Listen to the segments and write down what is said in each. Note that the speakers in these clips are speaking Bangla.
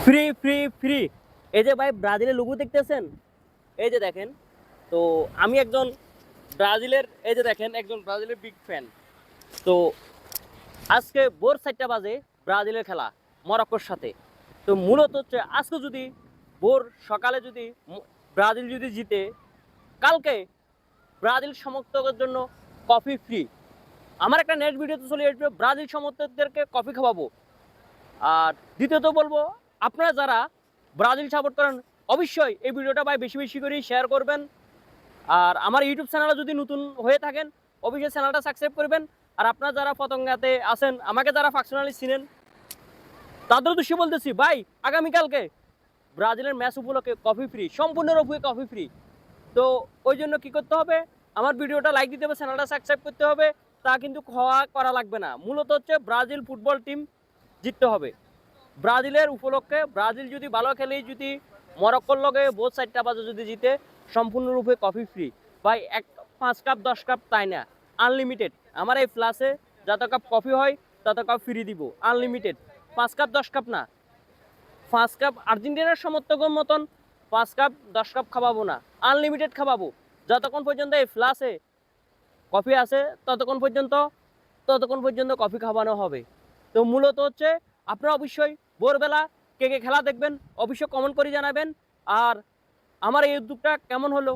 Free free free. এই যে ভাই ব্রাজিলের লোগো দেখতেছেন, এই যে দেখেন। তো আমি একজন ব্রাজিলের, এই যে দেখেন, একজন ব্রাজিলের বিগ ফ্যান। তো আজকে ভোর 4টা বাজে ব্রাজিলের খেলা মরক্কোর সাথে। তো মূলত হচ্ছে আজকে যদি ভোর সকালে যদি ব্রাজিল যদি জিতে, কালকে ব্রাজিল সমর্থকদের জন্য কফি ফ্রি। আমার একটা নেক্সট ভিডিওতে চলে আসবে, ব্রাজিল সমর্থকদেরকে কফি খাওয়াবো। আর দ্বিতীয়ত বলবো, আপনারা যারা ব্রাজিল সাপোর্ট করেন অবশ্যই এই ভিডিওটা ভাই বেশি বেশি করে শেয়ার করবেন। আর আমার ইউটিউব চ্যানেলে যদি নতুন হয়ে থাকেন অবশ্যই চ্যানেলটা সাবস্ক্রাইব করবেন। আর আপনারা যারা পতঙ্গাতে আছেন, আমাকে যারা পার্সোনালি চিনেন, তাদের উদ্দেশ্যে বলতেছি ভাই, আগামীকালকে ব্রাজিলের ম্যাচ উপলক্ষে কফি ফ্রি, সম্পূর্ণরূপে কফি ফ্রি। তো ওই জন্য কি করতে হবে, আমার ভিডিওটা লাইক দিতে হবে, চ্যানেলটা সাবস্ক্রাইব করতে হবে। তা কিন্তু খাওয়া করা লাগবে না, মূলত হচ্ছে ব্রাজিল ফুটবল টিম জিততে হবে। ব্রাজিলের উপলক্ষে ব্রাজিল যদি ভালো খেলে, যদি মরক্কোর লগে বোধ 4টা বাজে যদি জিতে, সম্পূর্ণরূপে কফি ফ্রি। ভাই 5 কাপ 10 কাপ তাই না, আনলিমিটেড। আমার এই ফ্লাসে যত কাপ কফি হয় তত কাপ ফ্রি দিব, আনলিমিটেড। 5 কাপ 10 কাপ না, 5 কাপ আর্জেন্টিনার সমর্থকের মতন 5 কাপ 10 কাপ খাওয়াবো না, আনলিমিটেড খাওয়াবো। যতক্ষণ পর্যন্ত এই ফ্লাসে কফি আছে ততক্ষণ পর্যন্ত কফি খাওয়ানো হবে। তো মূলত হচ্ছে আপনারা অবশ্যই ভোরবেলা কে কে খেলা দেখবেন অবশ্যই কমেন্ট করে জানাবেন। আর আমার এই উদ্যোগটা কেমন হলো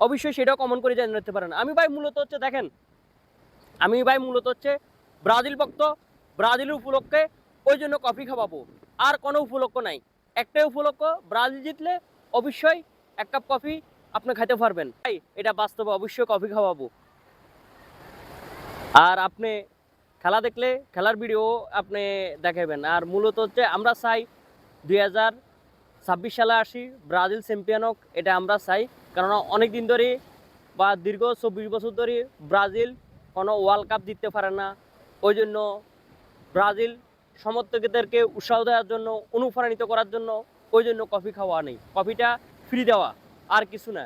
অবশ্যই সেটাও কমেন্ট করে জানাতে পারেন। আমি ভাই মূলত হচ্ছে ব্রাজিল ভক্ত। ব্রাজিলের উপলক্ষে ওই জন্য কফি খাওয়াবো, আর কোনো উপলক্ষ নাই। একটাই উপলক্ষ, ব্রাজিল জিতলে অবশ্যই 1 কাপ কফি আপনি খাইতে পারবেন। ভাই এটা বাস্তবে অবশ্যই কফি খাওয়াবো। আর আপনি খেলা দেখলে খেলার ভিডিও আপনি দেখাবেন। আর মূলত হচ্ছে আমরা চাই 2026 সালে আসি, ব্রাজিল চ্যাম্পিয়ন হোক, এটা আমরা চাই। কেননা অনেক দিন ধরে বা দীর্ঘ 24 বছর ধরে ব্রাজিল কোনো ওয়ার্ল্ড কাপ জিততে পারে না। ওই জন্য ব্রাজিল সমর্থকদেরকে উৎসাহ দেওয়ার জন্য, অনুপ্রাণিত করার জন্য ওই জন্য কফি খাওয়া নেই, কফিটা ফ্রি দেওয়া, আর কিছু না।